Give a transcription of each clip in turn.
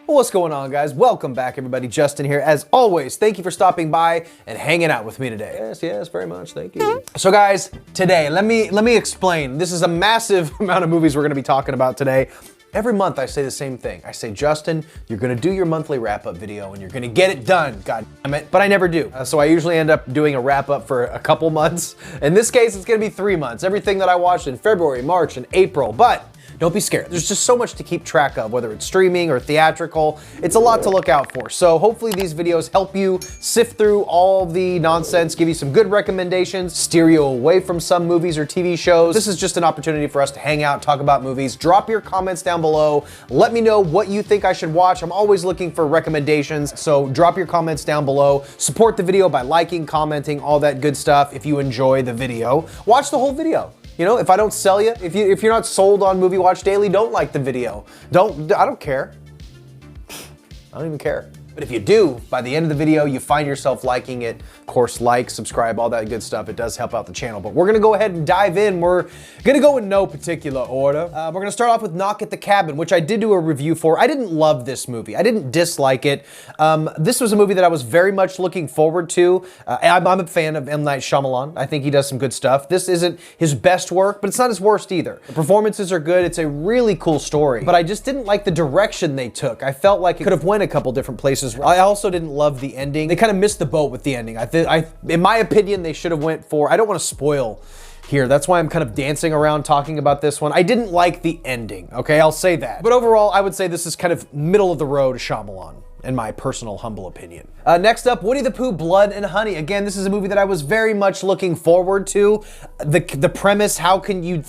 What's going on, guys? Welcome back, everybody. Justin here. As always, thank you for stopping by and hanging out with me today. Yes, very much. Thank you. So, guys, today, let me explain. This is a massive amount of movies we're going to be talking about today. Every month I say the same thing. I say, Justin, you're gonna do your monthly wrap-up video and you're gonna get it done, god damn it. But I never do. So I usually end up doing a wrap-up for a couple months. In this case, it's gonna be 3 months. Everything that I watched in February, March, and April. But don't be scared. There's just so much to keep track of, whether it's streaming or theatrical. It's a lot to look out for. So hopefully these videos help you sift through all the nonsense, give you some good recommendations, steer you away from some movies or TV shows. This is just an opportunity for us to hang out, talk about movies. Drop your comments down below. Let me know what you think I should watch. I'm always looking for recommendations. So drop your comments down below. Support the video by liking, commenting, all that good stuff. If you enjoy the video, watch the whole video. You know, if I don't sell you, if you're not sold on Movie Watch Daily, don't like the video. I don't care. I don't even care. But if you do, by the end of the video, you find yourself liking it, of course, like, subscribe, all that good stuff. It does help out the channel. But we're gonna go ahead and dive in. We're gonna go in no particular order. We're gonna start off with Knock at the Cabin, which I did do a review for. I didn't love this movie. I didn't dislike it. This was a movie that I was very much looking forward to. I'm a fan of M. Night Shyamalan. I think he does some good stuff. This isn't his best work, but it's not his worst either. The performances are good. It's a really cool story. But I just didn't like the direction they took. I felt like it could have went a couple different places. I also didn't love the ending. They kind of missed the boat with the ending. In my opinion, they should have went for, I don't want to spoil here. That's why I'm kind of dancing around talking about this one. I didn't like the ending, okay? I'll say that. But overall, I would say this is kind of middle of the road Shyamalan, in my personal humble opinion. Next up, Winnie the Pooh, Blood and Honey. Again, this is a movie that I was very much looking forward to. The premise, how can you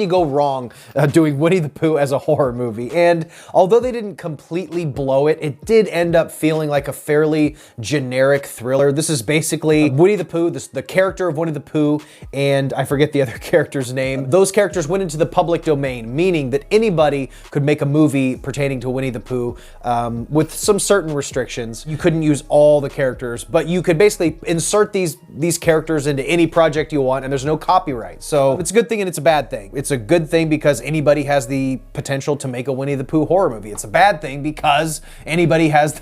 go wrong doing Winnie the Pooh as a horror movie? And although they didn't completely blow it, it did end up feeling like a fairly generic thriller. This is basically Winnie the Pooh, the character of Winnie the Pooh, and I forget the other character's name. Those characters went into the public domain, meaning that anybody could make a movie pertaining to Winnie the Pooh with some certain restrictions. You couldn't use all the characters, but you could basically insert these characters into any project you want, and there's no copyright. So it's a good thing and it's a bad thing. It's a good thing because anybody has the potential to make a Winnie the Pooh horror movie. It's a bad thing because anybody has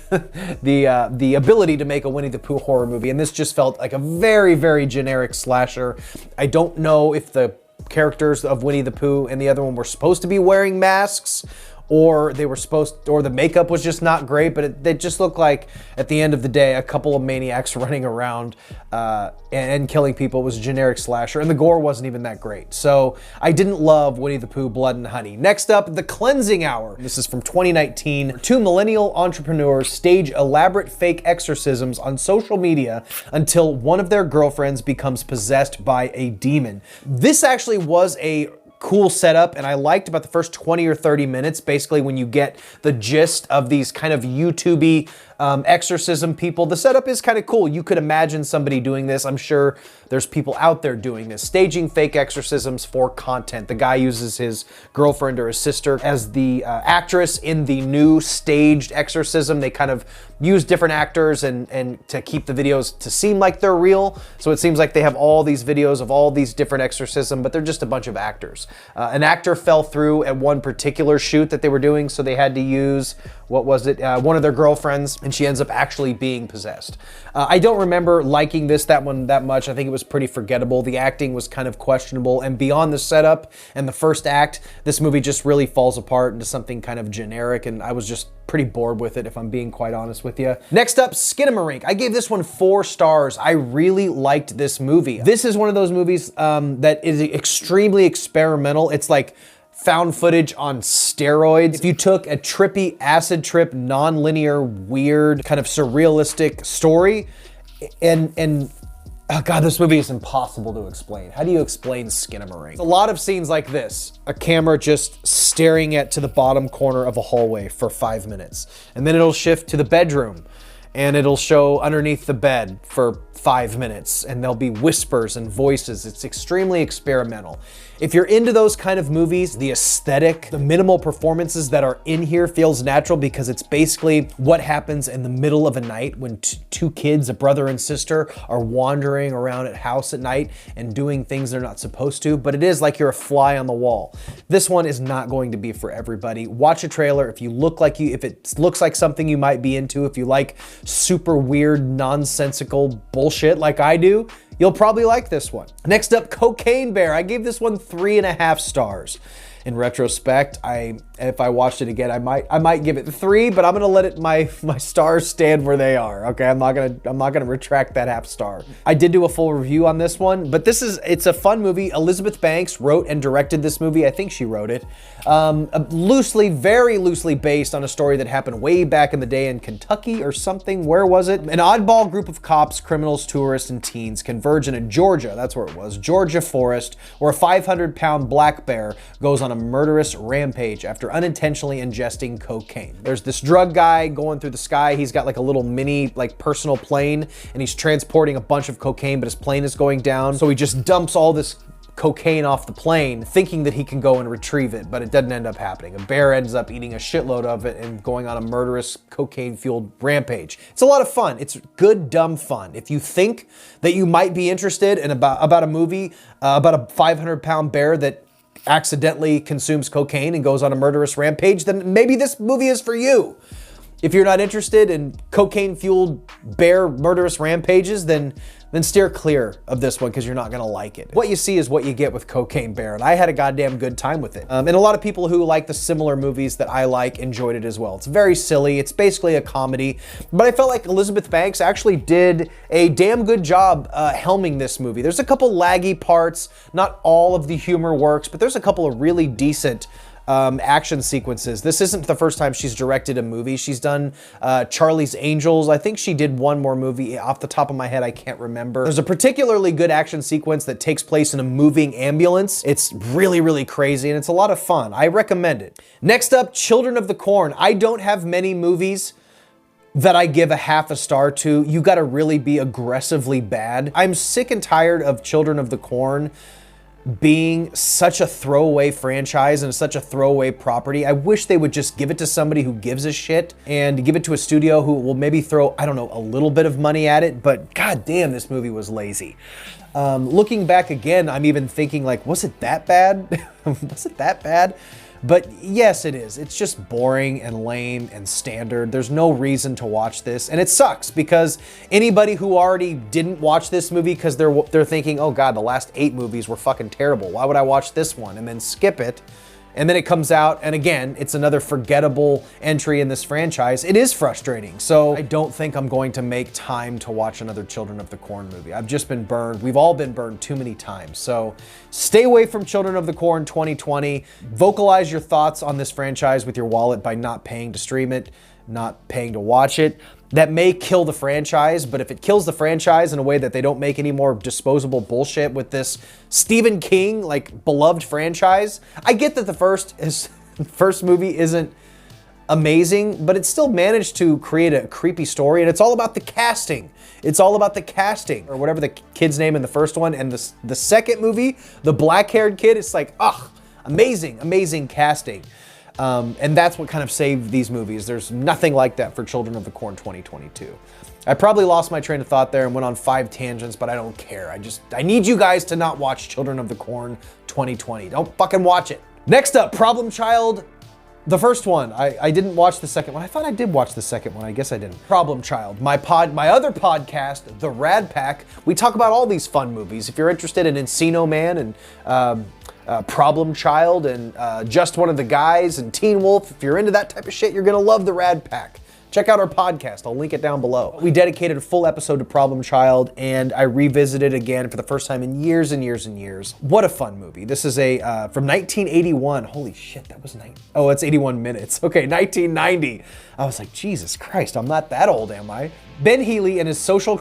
the ability to make a Winnie the Pooh horror movie, and this just felt like a very, very generic slasher. I don't know if the characters of Winnie the Pooh and the other one were supposed to be wearing masks, or the makeup was just not great, but they just looked like, at the end of the day, a couple of maniacs running around and killing people. It was a generic slasher, and the gore wasn't even that great. So I didn't love Winnie the Pooh, Blood and Honey. Next up, The Cleansing Hour. This is from 2019. Two millennial entrepreneurs stage elaborate fake exorcisms on social media until one of their girlfriends becomes possessed by a demon. This actually was a cool setup, and I liked about the first 20 or 30 minutes, basically when you get the gist of these kind of YouTube-y exorcism people. The setup is kind of cool. You could imagine somebody doing this. I'm sure there's people out there doing this, staging fake exorcisms for content. The guy uses his girlfriend or his sister as the actress in the new staged exorcism. They kind of use different actors and to keep the videos to seem like they're real. So it seems like they have all these videos of all these different exorcisms, but they're just a bunch of actors. An actor fell through at one particular shoot that they were doing, so they had to use, what was it, one of their girlfriends, and she ends up actually being possessed. I don't remember liking that one that much. I think it was pretty forgettable. The acting was kind of questionable, and beyond the setup and the first act, this movie just really falls apart into something kind of generic, and I was just pretty bored with it, if I'm being quite honest with you. Next up, Skidamarink. I gave this one 4 stars. I really liked this movie. This is one of those movies that is extremely experimental. It's like found footage on steroids. If you took a trippy acid trip, non-linear, weird, kind of surrealistic story and oh God, this movie is impossible to explain. How do you explain Skidamarink? A lot of scenes like this, a camera just staring to the bottom corner of a hallway for 5 minutes. And then it'll shift to the bedroom and it'll show underneath the bed for 5 minutes, and there'll be whispers and voices. It's extremely experimental. If you're into those kind of movies, the aesthetic, the minimal performances that are in here feels natural because it's basically what happens in the middle of a night when two kids, a brother and sister, are wandering around a house at night and doing things they're not supposed to, but it is like you're a fly on the wall. This one is not going to be for everybody. Watch a trailer. If it looks like something you might be into, if you like super weird, nonsensical bullshit like I do, you'll probably like this one. Next up, Cocaine Bear. I gave this one 3.5 stars. In retrospect, if I watched it again, I might give it 3, but I'm gonna let it my stars stand where they are. Okay, I'm not gonna retract that half star. I did do a full review on this one, but it's a fun movie. Elizabeth Banks wrote and directed this movie. I think she wrote it. Very loosely based on a story that happened way back in the day in Kentucky or something. Where was it? An oddball group of cops, criminals, tourists, and teens converge in a Georgia, that's where it was, Georgia forest, where a 500-pound black bear goes on a murderous rampage after unintentionally ingesting cocaine. There's this drug guy going through the sky. He's got like a little mini personal plane and he's transporting a bunch of cocaine, but his plane is going down. So he just dumps all this cocaine off the plane thinking that he can go and retrieve it, but it doesn't end up happening. A bear ends up eating a shitload of it and going on a murderous cocaine-fueled rampage. It's a lot of fun. It's good, dumb fun. If you think that you might be interested in about a movie about a 500-pound bear that accidentally consumes cocaine and goes on a murderous rampage, then maybe this movie is for you. If you're not interested in cocaine-fueled bear murderous rampages, then steer clear of this one because you're not gonna like it. What you see is what you get with Cocaine Bear, and I had a goddamn good time with it. And a lot of people who like the similar movies that I like enjoyed it as well. It's very silly, it's basically a comedy, but I felt like Elizabeth Banks actually did a damn good job helming this movie. There's a couple laggy parts, not all of the humor works, but there's a couple of really decent action sequences. This isn't the first time she's directed a movie. She's done Charlie's Angels. I think she did one more movie. Off the top of my head, I can't remember. There's a particularly good action sequence that takes place in a moving ambulance. It's really, really crazy and it's a lot of fun. I recommend it. Next up, Children of the Corn. I don't have many movies that I give a half a star to. You gotta really be aggressively bad. I'm sick and tired of Children of the Corn being such a throwaway franchise and such a throwaway property. I wish they would just give it to somebody who gives a shit and give it to a studio who will maybe throw, I don't know, a little bit of money at it, but god damn, this movie was lazy. Looking back again, I'm even thinking like, was it that bad? Was it that bad? But yes, it is. It's just boring and lame and standard. There's no reason to watch this. And it sucks because anybody who already didn't watch this movie because they're thinking, oh God, the last 8 movies were fucking terrible. Why would I watch this one? And then skip it. And then it comes out, and again, it's another forgettable entry in this franchise. It is frustrating. So I don't think I'm going to make time to watch another Children of the Corn movie. I've just been burned. We've all been burned too many times. So stay away from Children of the Corn 2020. Vocalize your thoughts on this franchise with your wallet by not paying to stream it, not paying to watch it. That may kill the franchise, but if it kills the franchise in a way that they don't make any more disposable bullshit with this Stephen King, beloved franchise, I get that the first movie isn't amazing, but it still managed to create a creepy story, and it's all about the casting. It's all about the casting, or whatever the kid's name in the first one, and the second movie, the black-haired kid, it's like, ugh, amazing, amazing casting. And that's what kind of saved these movies. There's nothing like that for Children of the Corn 2022. I probably lost my train of thought there and went on 5 tangents, but I don't care. I need you guys to not watch Children of the Corn 2020. Don't fucking watch it. Next up, Problem Child. The first one. I didn't watch the second one. I thought I did watch the second one. I guess I didn't. Problem Child. My other podcast, The Rad Pack, we talk about all these fun movies. If you're interested in Encino Man and Problem Child and Just One of the Guys and Teen Wolf, if you're into that type of shit, you're gonna love The Rad Pack. Check out our podcast. I'll link it down below. We dedicated a full episode to Problem Child, and I revisited it again for the first time in years and years and years. What a fun movie. This is from 1981. Holy shit, that was oh, it's 81 minutes. Okay, 1990. I was like, Jesus Christ, I'm not that old, am I? Ben Healy and his social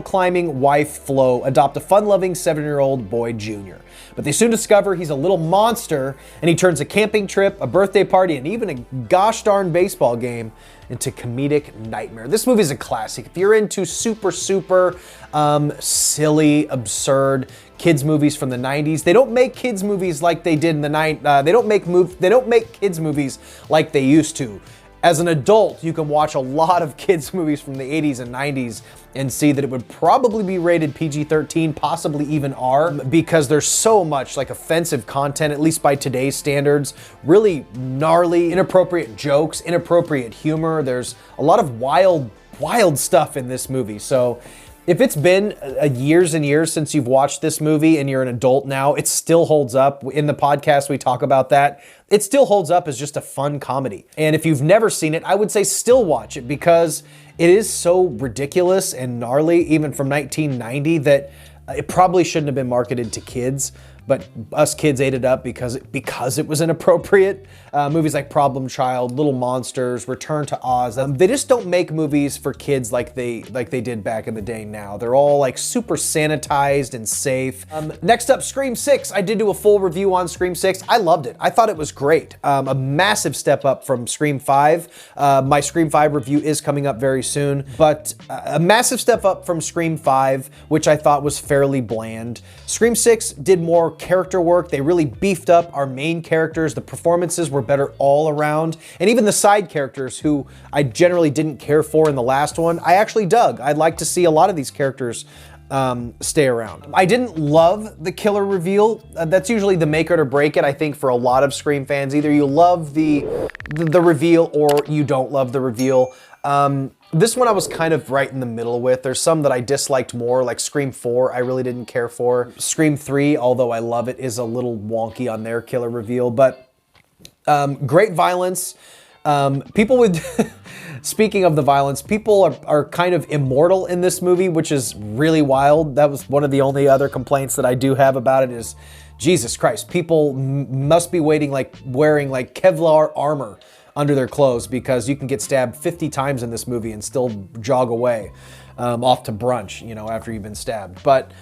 climbing wife, Flo, adopt a fun-loving 7-year-old boy, Junior. But they soon discover he's a little monster, and he turns a camping trip, a birthday party, and even a gosh darn baseball game into comedic nightmare. This movie is a classic. If you're into super silly, absurd kids movies from the 90s, they don't make kids movies like they did in the they don't make kids movies like they used to. As an adult, you can watch a lot of kids movies from the 80s and 90s and see that it would probably be rated PG-13, possibly even R, because there's so much like offensive content, at least by today's standards, really gnarly, inappropriate jokes, inappropriate humor. There's a lot of wild stuff in this movie. So if it's been years and years since you've watched this movie and you're an adult now, it still holds up. In the podcast, we talk about that. It still holds up as just a fun comedy. And if you've never seen it, I would say still watch it because it is so ridiculous and gnarly, even from 1990, that it probably shouldn't have been marketed to kids. But us kids ate it up because it was inappropriate. Movies like Problem Child, Little Monsters, Return to Oz, they just don't make movies for kids like they did back in the day now. They're all like super sanitized and safe. Next up, Scream 6. I did do a full review on Scream 6. I loved it. I thought it was great. A massive step up from Scream 5. My Scream 5 review is coming up very soon, but a massive step up from Scream 5, which I thought was fairly bland. Scream 6 did more character work. They really beefed up our main characters. The performances were better all around. And even the side characters, who I generally didn't care for in the last one, I actually dug. I'd like to see a lot of these characters stay around. I didn't love the killer reveal. That's usually the make it or break it, I think, for a lot of Scream fans. Either you love the reveal or you don't love the reveal. This one I was kind of right in the middle with. There's some that I disliked more, like Scream 4 I really didn't care for. Scream 3, although I love it, is a little wonky on their killer reveal, but great violence. People would, speaking of the violence, people are kind of immortal in this movie, which is really wild. That was one of the only other complaints that I do have about it is, Jesus Christ, people must be wearing like Kevlar armor under their clothes, because you can get stabbed 50 times in this movie and still jog away off to brunch, you know, after you've been stabbed. But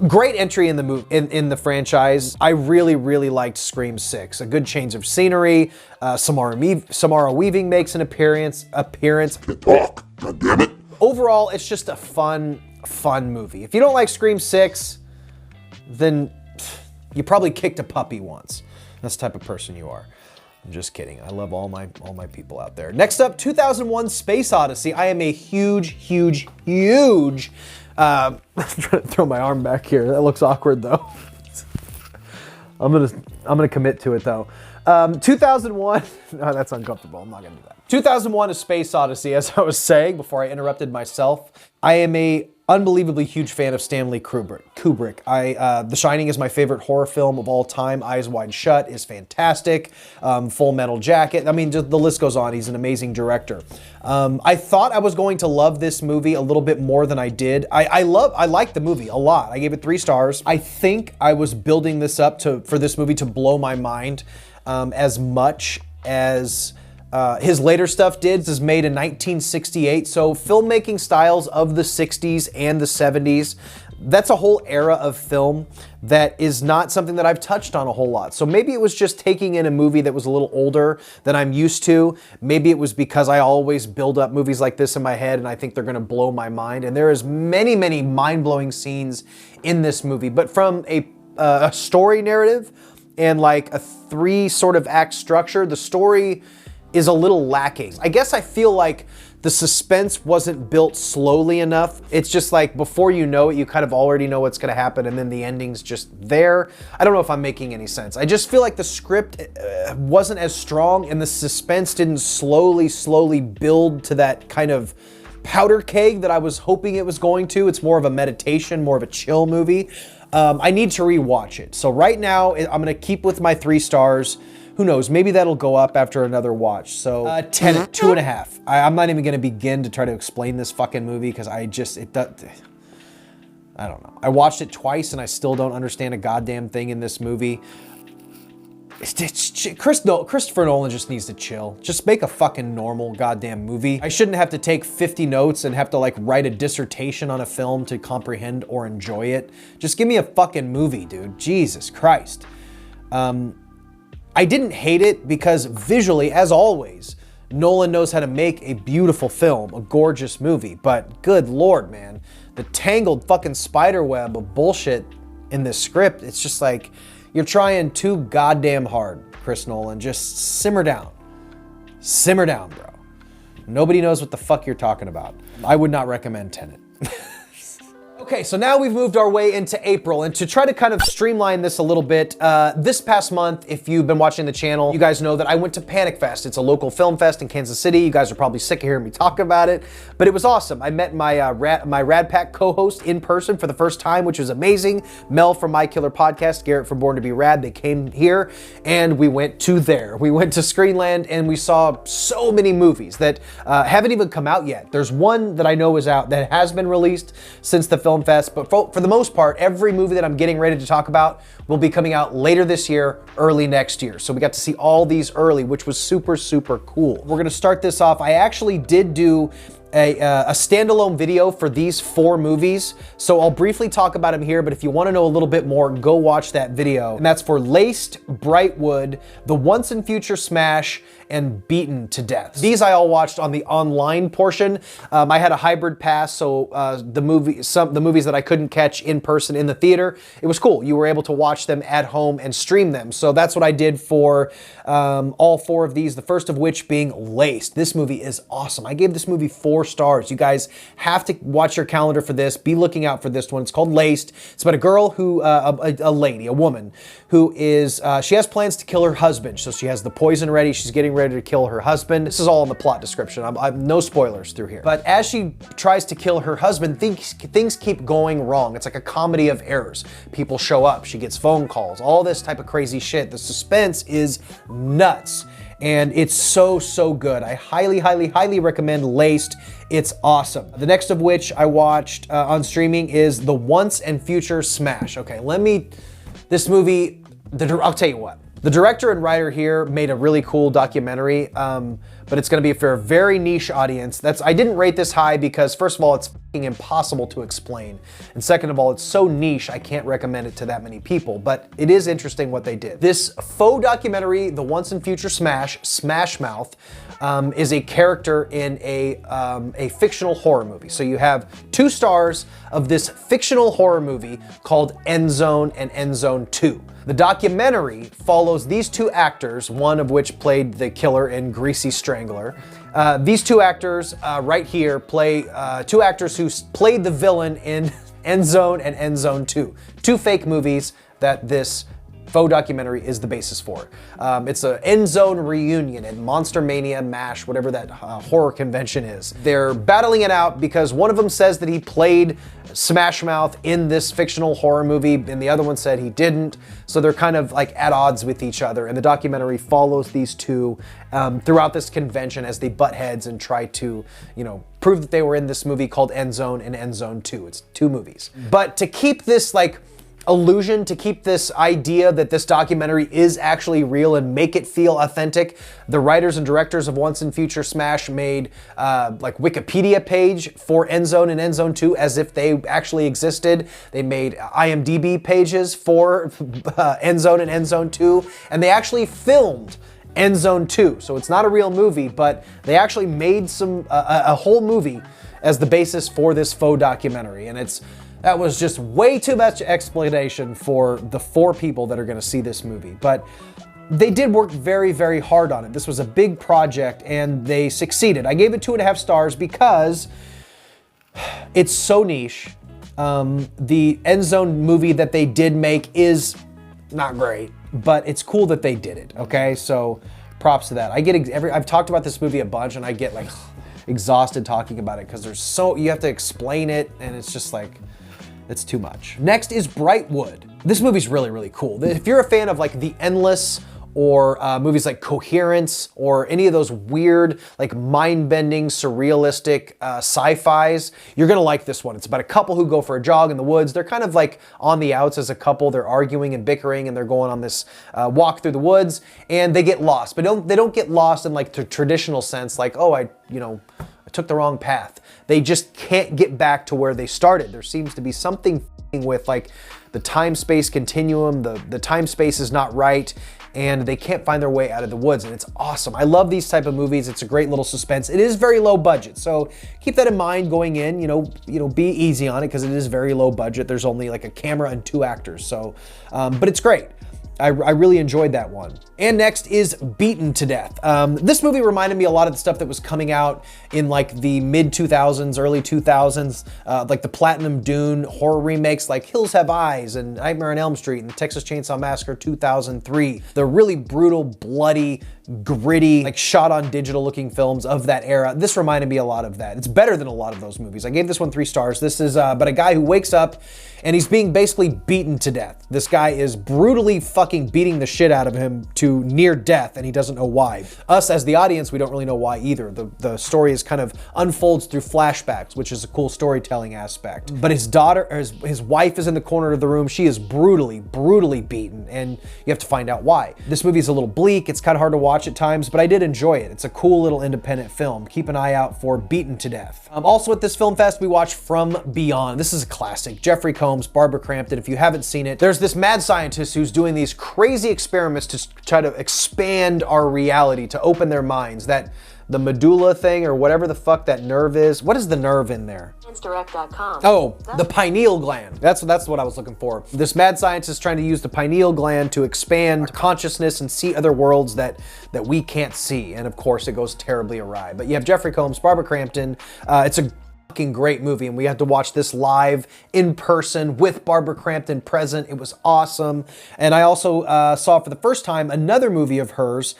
great entry in the in the franchise. I really liked Scream 6. A good change of scenery. Samara Weaving makes an appearance. Talk, goddammit. Overall, it's just a fun movie. If you don't like Scream 6, then you probably kicked a puppy once. That's the type of person you are. I'm just kidding. I love all my people out there. Next up, 2001 Space Odyssey. I am a huge I'm trying to throw my arm back here. That looks awkward though. I'm gonna commit to it though. 2001, no, that's uncomfortable. I'm not gonna do that. 2001 A Space Odyssey, as I was saying before I interrupted myself. I am a unbelievably huge fan of Stanley Kubrick. The Shining is my favorite horror film of all time. Eyes Wide Shut is fantastic. Full Metal Jacket. I mean, just the list goes on. He's an amazing director. I thought I was going to love this movie a little bit more than I did. I liked the movie a lot. I gave it 3 stars. I think I was building this up for this movie to blow my mind as much as his later stuff did. This is made in 1968, so filmmaking styles of the 60s and the 70s, that's a whole era of film that is not something that I've touched on a whole lot. So maybe it was just taking in a movie that was a little older than I'm used to. Maybe it was because I always build up movies like this in my head and I think they're gonna blow my mind. And there is many mind-blowing scenes in this movie, but from a story narrative and like a 3 sort of act structure, the story is a little lacking. I guess I feel like the suspense wasn't built slowly enough. It's just like before you know it, you kind of already know what's gonna happen and then the ending's just there. I don't know if I'm making any sense. I just feel like the script wasn't as strong and the suspense didn't slowly build to that kind of powder keg that I was hoping it was going to. It's more of a meditation, more of a chill movie. I need to rewatch it. So right now, I'm gonna keep with my 3 stars. Who knows, maybe that'll go up after another watch. So Tenet, 2.5. I'm not even gonna begin to try to explain this fucking movie because I don't know. I watched it twice and I still don't understand a goddamn thing in this movie. Christopher Nolan just needs to chill. Just make a fucking normal goddamn movie. I shouldn't have to take 50 notes and have to like write a dissertation on a film to comprehend or enjoy it. Just give me a fucking movie, dude. Jesus Christ. I didn't hate it because visually, as always, Nolan knows how to make a beautiful film, a gorgeous movie, but good Lord, man, the tangled fucking spider web of bullshit in this script, it's just like, you're trying too goddamn hard, Chris Nolan. Just simmer down. Simmer down, bro. Nobody knows what the fuck you're talking about. I would not recommend Tenet. Okay, so now we've moved our way into April, and to try to kind of streamline this a little bit, this past month, if you've been watching the channel, you guys know that I went to Panic Fest. It's a local film fest in Kansas City. You guys are probably sick of hearing me talk about it, but it was awesome. I met my my Rad Pack co-host in person for the first time, which was amazing. Mel from My Killer Podcast, Garrett from Born to Be Rad, they came here, and we went to there. We went to Screenland, and we saw so many movies that haven't even come out yet. There's one that I know is out that has been released since the film fest, but for the most part, every movie that I'm getting ready to talk about will be coming out later this year, early next year. So we got to see all these early, which was super, super cool. We're gonna start this off. I actually did do a standalone video for these 4 movies. So I'll briefly talk about them here, but if you want to know a little bit more, go watch that video. And that's for Laced, Brightwood, The Once and Future Smash, and Beaten to Death. These I all watched on the online portion. I had a hybrid pass, so the movies that I couldn't catch in person in the theater, it was cool. You were able to watch them at home and stream them. So that's what I did for all 4 of these, the first of which being Laced. This movie is awesome. I gave this movie 4 stars. You guys have to watch your calendar for this. Be looking out for this one. It's called Laced. It's about a girl who, a woman who is, she has plans to kill her husband. So she has the poison ready. She's getting ready to kill her husband. This is all in the plot description. I'm no spoilers through here. But as she tries to kill her husband, things keep going wrong. It's like a comedy of errors. People show up. She gets phone calls. All this type of crazy shit. The suspense is nuts. And it's so, so good. I highly, highly, highly recommend Laced. It's awesome. The next of which I watched on streaming is The Once and Future Smash. Okay, this movie, I'll tell you what. The director and writer here made a really cool documentary, but it's gonna be for a very niche audience. I didn't rate this high because first of all, it's fucking impossible to explain. And second of all, it's so niche, I can't recommend it to that many people, but it is interesting what they did. This faux documentary, The Once and Future Smash, Smash Mouth, is a character in a fictional horror movie. So you have 2 stars of this fictional horror movie called End Zone and End Zone 2. The documentary follows these 2 actors, one of which played the killer in Greasy Strangler. These 2 actors right here play 2 actors who played the villain in End Zone and End Zone 2. 2 fake movies that this faux documentary is the basis for. It's an End Zone reunion at Monster Mania, MASH, whatever that horror convention is. They're battling it out because one of them says that he played Smash Mouth in this fictional horror movie, and the other one said he didn't. So they're kind of like at odds with each other, and the documentary follows these 2 throughout this convention as they butt heads and try to, prove that they were in this movie called End Zone and End Zone 2. It's 2 movies. But to keep this illusion, to keep this idea that this documentary is actually real and make it feel authentic, the writers and directors of Once and Future Smash made Wikipedia page for End Zone and End Zone 2 as if they actually existed. They made IMDb pages for End Zone and End Zone 2, and they actually filmed End Zone 2. So it's not a real movie, but they actually made a whole movie as the basis for this faux documentary, and that was just way too much explanation for the 4 people that are gonna see this movie. But they did work very, very hard on it. This was a big project and they succeeded. I gave it 2.5 stars because it's so niche. The End Zone movie that they did make is not great, but it's cool that they did it, okay? So props to that. I've talked about this movie a bunch and I get exhausted talking about it because you have to explain it and it's just it's too much. Next is Brightwood. This movie's really, really cool. If you're a fan of The Endless or movies like Coherence or any of those weird, mind-bending, surrealistic sci-fis, you're gonna like this one. It's about a couple who go for a jog in the woods. They're kind of on the outs as a couple. They're arguing and bickering and they're going on this walk through the woods and they get lost. But they don't get lost in the traditional sense, I took the wrong path. They just can't get back to where they started. There seems to be something with the time-space continuum, the time-space is not right, and they can't find their way out of the woods, and it's awesome. I love these type of movies. It's a great little suspense. It is very low budget, so keep that in mind going in. Be easy on it because it is very low budget. There's only like a camera and 2 actors, so but it's great. I really enjoyed that one. And next is Beaten to Death. This movie reminded me a lot of the stuff that was coming out in like the mid 2000s, early 2000s, like the Platinum Dune horror remakes like Hills Have Eyes and Nightmare on Elm Street and Texas Chainsaw Massacre 2003. The really brutal, bloody, gritty, like shot on digital looking films of that era. This reminded me a lot of that. It's better than a lot of those movies. I gave this one 3 stars. This is about a guy who wakes up and he's being basically beaten to death. This guy is brutally fucking beating the shit out of him to near death, and he doesn't know why. Us as the audience, we don't really know why either. The story is kind of unfolds through flashbacks, which is a cool storytelling aspect. But his daughter, or his wife is in the corner of the room. She is brutally, brutally beaten, and you have to find out why. This movie is a little bleak. It's kind of hard to watch at times, but I did enjoy it. It's a cool little independent film. Keep an eye out for Beaten to Death. Also at this film fest, we watched From Beyond. This is a classic. Jeffrey Combs, Barbara Crampton. If you haven't seen it, there's this mad scientist who's doing these crazy experiments to try to expand our reality, to open their minds. That the medulla thing, or whatever the fuck that nerve is. What is the nerve in there? Direct.com. Oh, the pineal gland. That's what I was looking for. This mad scientist is trying to use the pineal gland to expand consciousness and see other worlds that we can't see. And of course, it goes terribly awry. But you have Jeffrey Combs, Barbara Crampton. It's a fucking great movie, and we had to watch this live in person with Barbara Crampton present. It was awesome. And I also saw for the first time another movie of hers,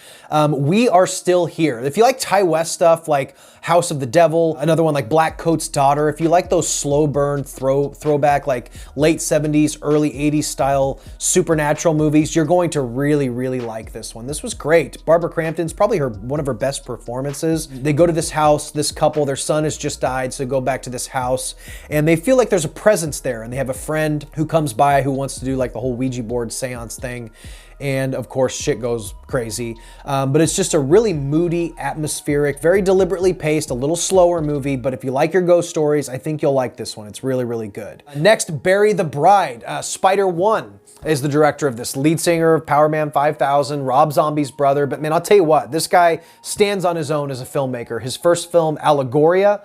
We Are Still Here. If you like Ty West stuff like House of the Devil, another one like Black Coat's Daughter, if you like those slow burn throwback like late 70s, early 80s style supernatural movies, you're going to really, really like this one. This was great. Barbara Crampton's probably one of her best performances. They go to this house, this couple, their son has just died, so they go back to this house, and they feel like there's a presence there, and they have a friend who comes by who wants to do like the whole Ouija board seance thing. And of course, shit goes crazy. But it's just a really moody, atmospheric, very deliberately paced, a little slower movie. But if you like your ghost stories, I think you'll like this one. It's really, really good. Next, Bury the Bride. Spider One is the director of this, lead singer of Power Man 5000, Rob Zombie's brother. But man, I'll tell you what, this guy stands on his own as a filmmaker. His first film, Allegoria,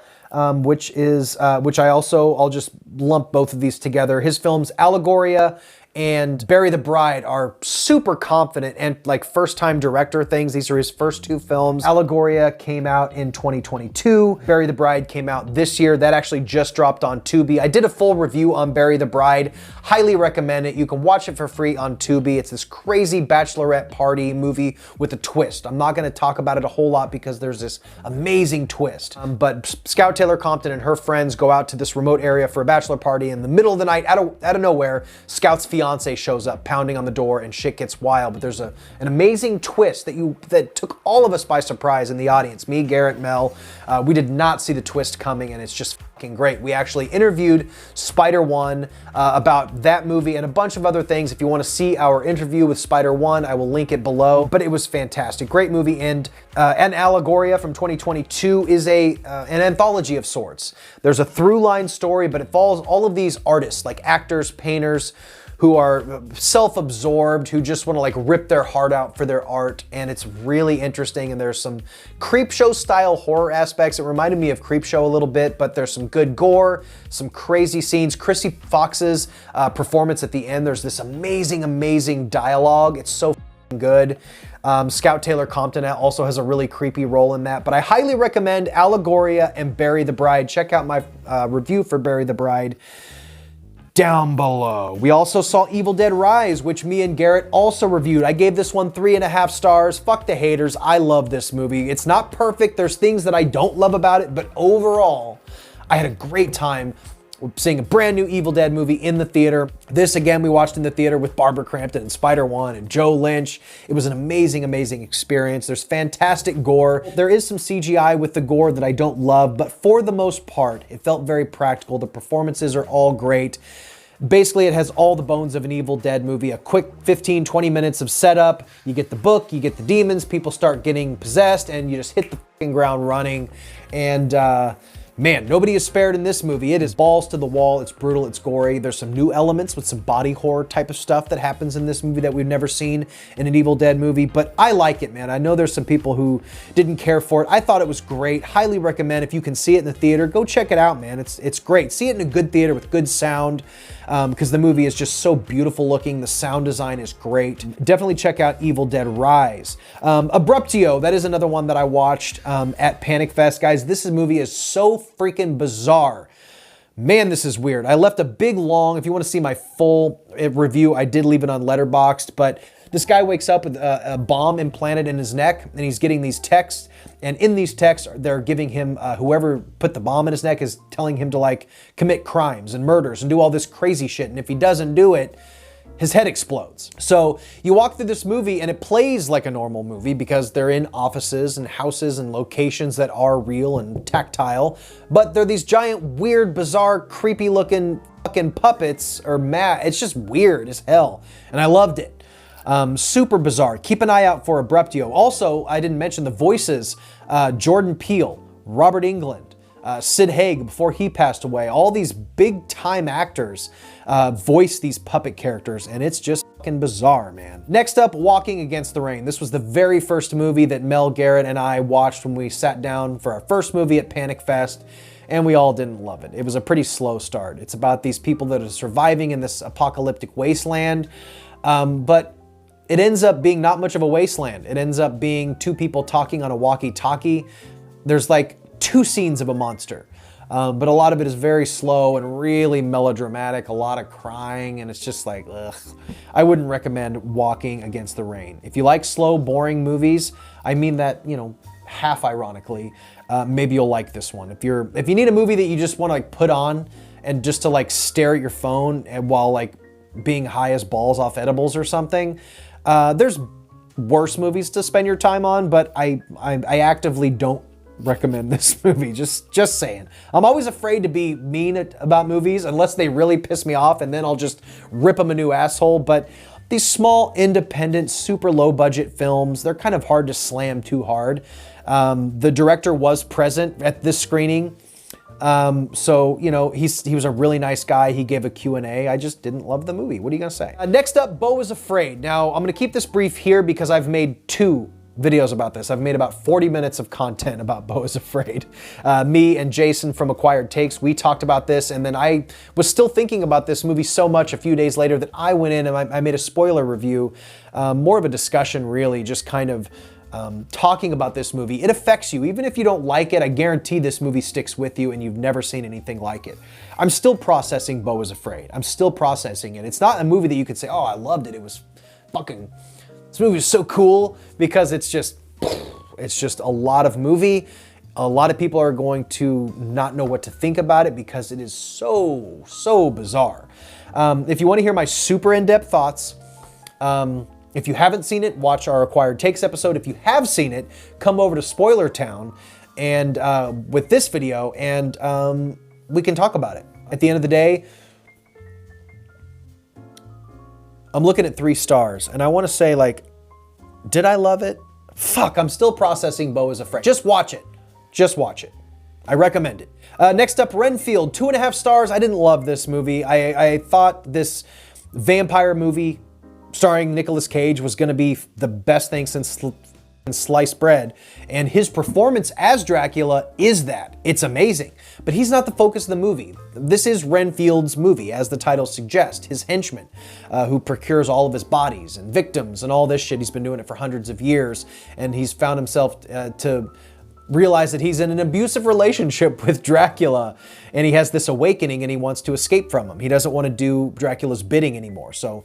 which I'll just lump both of these together. His films, Allegoria and Bury the Bride, are super confident and like first-time director things. These are his first 2 films. Allegoria came out in 2022. Bury the Bride came out this year. That actually just dropped on Tubi. I did a full review on Bury the Bride. Highly recommend it. You can watch it for free on Tubi. It's this crazy bachelorette party movie with a twist. I'm not going to talk about it a whole lot because there's this amazing twist. But Scout Taylor Compton and her friends go out to this remote area for a bachelor party. In the middle of the night, out of nowhere, Scout's fiance shows up pounding on the door and shit gets wild. But there's an amazing twist that took all of us by surprise in the audience. Me, Garrett, Mel, we did not see the twist coming, and it's just fucking great. We actually interviewed Spider One about that movie and a bunch of other things. If you want to see our interview with Spider One, I will link it below. But it was fantastic. Great movie. And Allegoria from 2022 is an anthology of sorts. There's a through line story, but it follows all of these artists, like actors, painters, who are self-absorbed, who just want to like rip their heart out for their art, and it's really interesting. And there's some Creepshow style horror aspects. It reminded me of Creepshow a little bit, but there's some good gore, some crazy scenes. Chrissy Fox's performance at the end, there's this amazing, amazing dialogue. It's so good. Scout Taylor Compton also has a really creepy role in that, but I highly recommend Allegoria and Bury the Bride. Check out my review for Bury the Bride down below. We also saw Evil Dead Rise, which me and Garrett also reviewed. I gave this one 3.5 stars. Fuck the haters. I love this movie. It's not perfect. There's things that I don't love about it, but overall, I had a great time seeing a brand new Evil Dead movie in the theater. This, again, we watched in the theater with Barbara Crampton and Spider One and Joe Lynch. It was an amazing, amazing experience. There's fantastic gore. There is some CGI with the gore that I don't love, but for the most part, it felt very practical. The performances are all great. Basically, it has all the bones of an Evil Dead movie. A quick 15, 20 minutes of setup. You get the book, you get the demons, people start getting possessed, and you just hit the fucking ground running. And Man, nobody is spared in this movie. It is balls to the wall. It's brutal. It's gory. There's some new elements with some body horror type of stuff that happens in this movie that we've never seen in an Evil Dead movie, but I like it, man. I know there's some people who didn't care for it. I thought it was great. Highly recommend if you can see it in the theater, go check it out, man. It's great. See it in a good theater with good sound, because the movie is just so beautiful looking. The sound design is great. Definitely check out Evil Dead Rise. Abruptio, that is another one that I watched at Panic Fest. Guys, this movie is so freaking bizarre. Man, this is weird. I left a big long, if you want to see my full review, I did leave it on Letterboxd, but this guy wakes up with a bomb implanted in his neck, and he's getting these texts, and in these texts, they're giving him, whoever put the bomb in his neck is telling him to like commit crimes and murders and do all this crazy shit, and if he doesn't do it, his head explodes. So you walk through this movie and it plays like a normal movie because they're in offices and houses and locations that are real and tactile, but they're these giant, weird, bizarre, creepy looking fucking puppets or it's just weird as hell. And I loved it. Super bizarre. Keep an eye out for Abruptio. Also, I didn't mention the voices. Jordan Peele, Robert Englund, Sid Haig before he passed away. All these big time actors voice these puppet characters, and it's just fucking bizarre, man. Next up, Walking Against the Rain. This was the very first movie that Mel Garrett and I watched when we sat down for our first movie at Panic Fest, and we all didn't love it. It was a pretty slow start. It's about these people that are surviving in this apocalyptic wasteland, but it ends up being not much of a wasteland. It ends up being two people talking on a walkie-talkie. There's like 2 scenes of a monster, but a lot of it is very slow and really melodramatic, a lot of crying, and it's just like, ugh. I wouldn't recommend Walking Against the Rain. If you like slow, boring movies, I mean that, you know, half ironically, maybe you'll like this one. If you need a movie that you just want to like put on and just to like stare at your phone and while like being high as balls off edibles or something, there's worse movies to spend your time on, but I actively don't recommend this movie. Just saying. I'm always afraid to be mean about movies unless they really piss me off, and then I'll just rip them a new asshole. But these small, independent, super low budget films, they're kind of hard to slam too hard. The director was present at this screening. So, you know, he was a really nice guy. He gave a Q&A. I just didn't love the movie. What are you gonna say? Next up, Beau is Afraid. Now, I'm gonna keep this brief here because I've made 2 videos about this. I've made about 40 minutes of content about Beau is Afraid. Me and Jason from Acquired Takes, we talked about this, and then I was still thinking about this movie so much a few days later that I went in and I made a spoiler review, more of a discussion really, just kind of talking about this movie. It affects you. Even if you don't like it, I guarantee this movie sticks with you and you've never seen anything like it. I'm still processing Beau is Afraid. I'm still processing it. It's not a movie that you could say, oh, I loved it. It was fucking, this movie was so cool, because it's just a lot of movie. A lot of people are going to not know what to think about it because it is so bizarre. If you want to hear my super in-depth thoughts, if you haven't seen it, watch our Acquired Takes episode. If you have seen it, come over to Spoiler Town and with this video, and we can talk about it. At the end of the day, I'm looking at 3 stars, and I want to say, like, did I love it? Fuck, I'm still processing Beau is Afraid. Just watch it. Just watch it. I recommend it. Next up, Renfield, 2.5 stars. I didn't love this movie. I thought this vampire movie starring Nicolas Cage was going to be the best thing since sliced bread, and his performance as Dracula is that. It's amazing, but he's not the focus of the movie. This is Renfield's movie, as the title suggests, his henchman, who procures all of his bodies and victims and all this shit. He's been doing it for hundreds of years, and he's found himself to realize that he's in an abusive relationship with Dracula, and he has this awakening and he wants to escape from him. He doesn't want to do Dracula's bidding anymore. So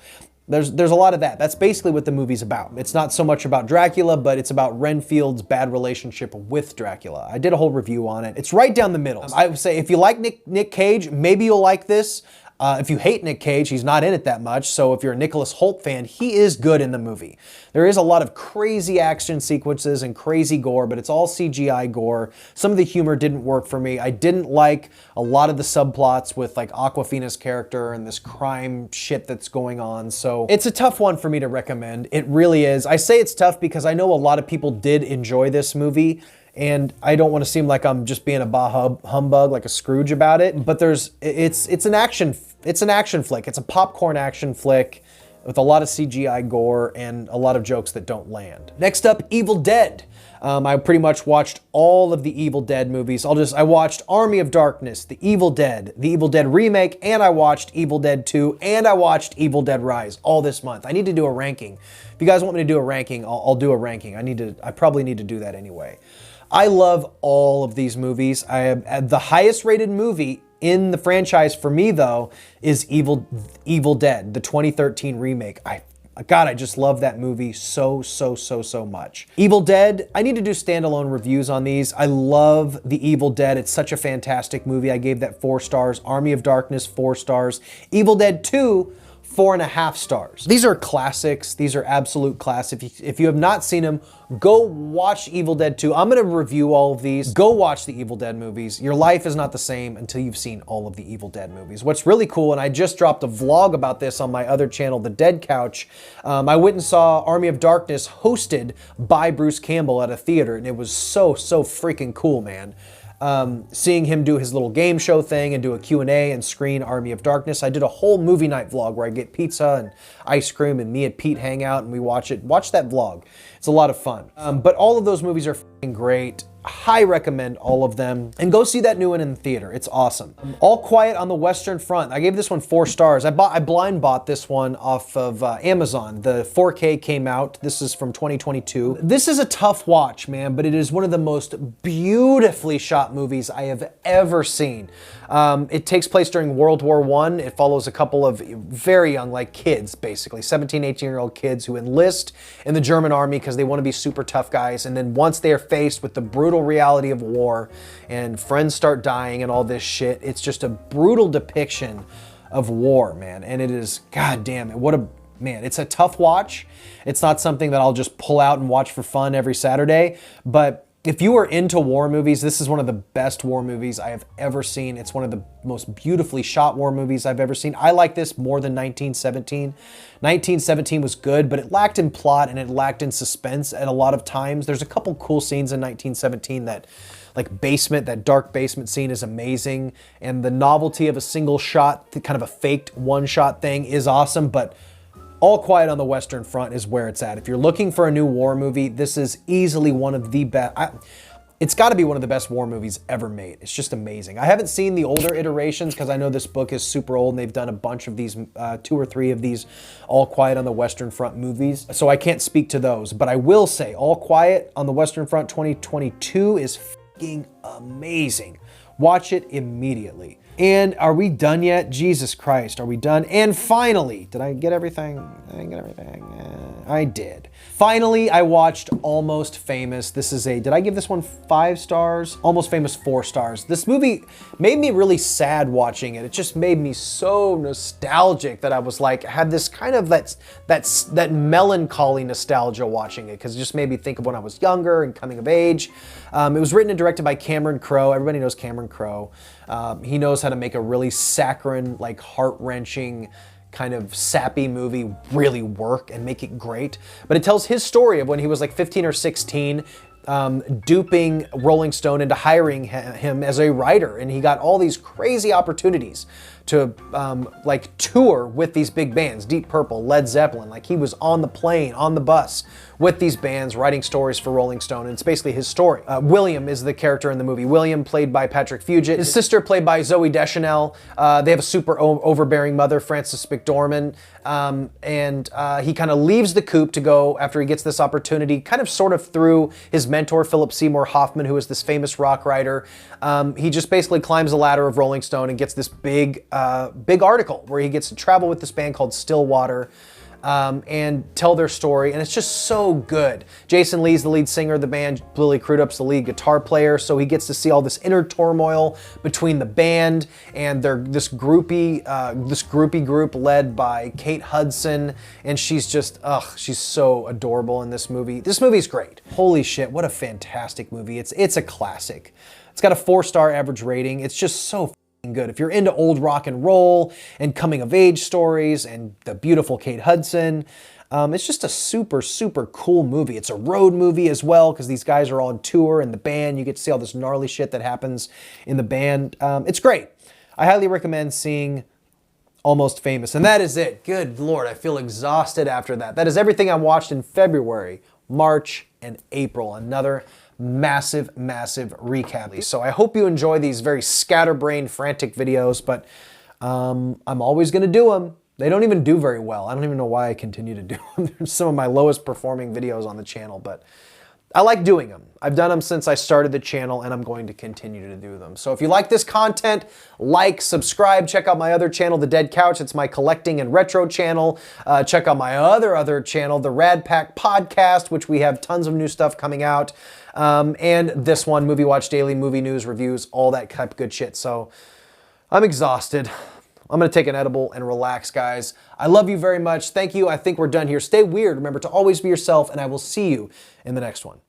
there's a lot of that. That's basically what the movie's about. It's not so much about Dracula, but it's about Renfield's bad relationship with Dracula. I did a whole review on it. It's right down the middle. I would say if you like Nick Cage, maybe you'll like this. If you hate Nick Cage, he's not in it that much. So if you're a Nicholas Hoult fan, he is good in the movie. There is a lot of crazy action sequences and crazy gore, but it's all CGI gore. Some of the humor didn't work for me. I didn't like a lot of the subplots with like Awkwafina's character and this crime shit that's going on. So it's a tough one for me to recommend. It really is. I say it's tough because I know a lot of people did enjoy this movie, and I don't want to seem like I'm just being a humbug, like a Scrooge about it, but it's an action flick. It's a popcorn action flick with a lot of CGI gore and a lot of jokes that don't land. Next up, Evil Dead. I pretty much watched all of the Evil Dead movies. I watched Army of Darkness, the Evil Dead remake, and I watched Evil Dead 2, and I watched Evil Dead Rise all this month. I need to do a ranking. If you guys want me to do a ranking, I'll do a ranking. I probably need to do that anyway. I love all of these movies. The highest rated movie in the franchise for me, though, is Evil Dead, the 2013 remake. God, I just love that movie so much. Evil Dead, I need to do standalone reviews on these. I love The Evil Dead. It's such a fantastic movie. I gave that 4 stars. Army of Darkness, 4 stars. Evil Dead 2, 4.5 stars. These are classics. These are absolute classics. If you have not seen them, go watch Evil Dead 2. I'm gonna review all of these. Go watch the Evil Dead movies. Your life is not the same until you've seen all of the Evil Dead movies. What's really cool, and I just dropped a vlog about this on my other channel, The Dead Couch. I went and saw Army of Darkness hosted by Bruce Campbell at a theater, and it was so freaking cool, man. Seeing him do his little game show thing and do a Q&A and screen Army of Darkness. I did a whole movie night vlog where I get pizza and ice cream and me and Pete hang out and we watch it. Watch that vlog. It's a lot of fun. But all of those movies are f***ing great. High recommend all of them. And go see that new one in the theater. It's awesome. All Quiet on the Western Front. I gave this one 4 stars. I blind bought this one off of Amazon. The 4K came out. This is from 2022. This is a tough watch, man, but it is one of the most beautifully shot movies I have ever seen. It takes place during World War I. It follows a couple of very young, like kids, basically, 17, 18-year-old kids who enlist in the German army because they want to be super tough guys. And then once they are faced with the brutal reality of war and friends start dying and all this shit, it's just a brutal depiction of war, man. And it is, god damn it, man, it's a tough watch. It's not something that I'll just pull out and watch for fun every Saturday, but if you are into war movies, this is one of the best war movies I have ever seen. It's one of the most beautifully shot war movies I've ever seen. I like this more than 1917. 1917 was good, but it lacked in plot and it lacked in suspense at a lot of times. There's a couple cool scenes in 1917 that, like basement, that dark basement scene is amazing. And the novelty of a single shot, kind of a faked one-shot thing is awesome, but All Quiet on the Western Front is where it's at. If you're looking for a new war movie, this is easily one of the best. It's got to be one of the best war movies ever made. It's just amazing. I haven't seen the older iterations because I know this book is super old and they've done a bunch of these, 2 or 3 of these All Quiet on the Western Front movies. So I can't speak to those, but I will say All Quiet on the Western Front 2022 is f***ing amazing. Watch it immediately. And are we done yet? Jesus Christ, are we done? And finally, did I get everything? I did. Finally, I watched Almost Famous. This is did I give this one 5 stars? Almost Famous 4 stars. This movie made me really sad watching it. It just made me so nostalgic that I was like, I had this kind of that melancholy nostalgia watching it because it just made me think of when I was younger and coming of age. It was written and directed by Cameron Crowe. Everybody knows Cameron Crowe. He knows how to make a really saccharine, like heart-wrenching, kind of sappy movie really work and make it great. But it tells his story of when he was like 15 or 16, duping Rolling Stone into hiring him as a writer. And he got all these crazy opportunities to like tour with these big bands, Deep Purple, Led Zeppelin. Like he was on the plane, on the bus with these bands, writing stories for Rolling Stone, and it's basically his story. William is the character in the movie. William, played by Patrick Fugit. His sister, played by Zooey Deschanel. They have a super overbearing mother, Frances McDormand, and he kind of leaves the coop to go, after he gets this opportunity, kind of sort of through his mentor, Philip Seymour Hoffman, who is this famous rock writer. He just basically climbs the ladder of Rolling Stone and gets this big article where he gets to travel with this band called Stillwater, and tell their story, and it's just so good. Jason Lee's the lead singer of the band, Billy Crudup's the lead guitar player, so he gets to see all this inner turmoil between the band and this groupie group led by Kate Hudson, and she's just, she's so adorable in this movie. This movie's great. Holy shit, what a fantastic movie. It's a classic. It's got a 4-star average rating. It's just so good. If you're into old rock and roll and coming of age stories and the beautiful Kate Hudson, It's just a super, super cool movie. It's a road movie as well because these guys are all on tour and the band. You get to see all this gnarly shit that happens in the band. It's great. I highly recommend seeing Almost Famous. And that is it. Good Lord, I feel exhausted after that. That is everything I watched in February, March, and April. Another massive, massive recap. So I hope you enjoy these very scatterbrained, frantic videos, but I'm always going to do them. They don't even do very well. I don't even know why I continue to do them. They're some of my lowest performing videos on the channel, but I like doing them. I've done them since I started the channel, and I'm going to continue to do them. So if you like this content, like, subscribe, check out my other channel, The Dead Couch. It's my collecting and retro channel. Check out my other channel, The Rad Pack Podcast, which we have tons of new stuff coming out. And this one, Movie Watch Daily, movie news, reviews, all that type of good shit. So I'm exhausted. I'm going to take an edible and relax, guys. I love you very much. Thank you. I think we're done here. Stay weird. Remember to always be yourself, and I will see you in the next one.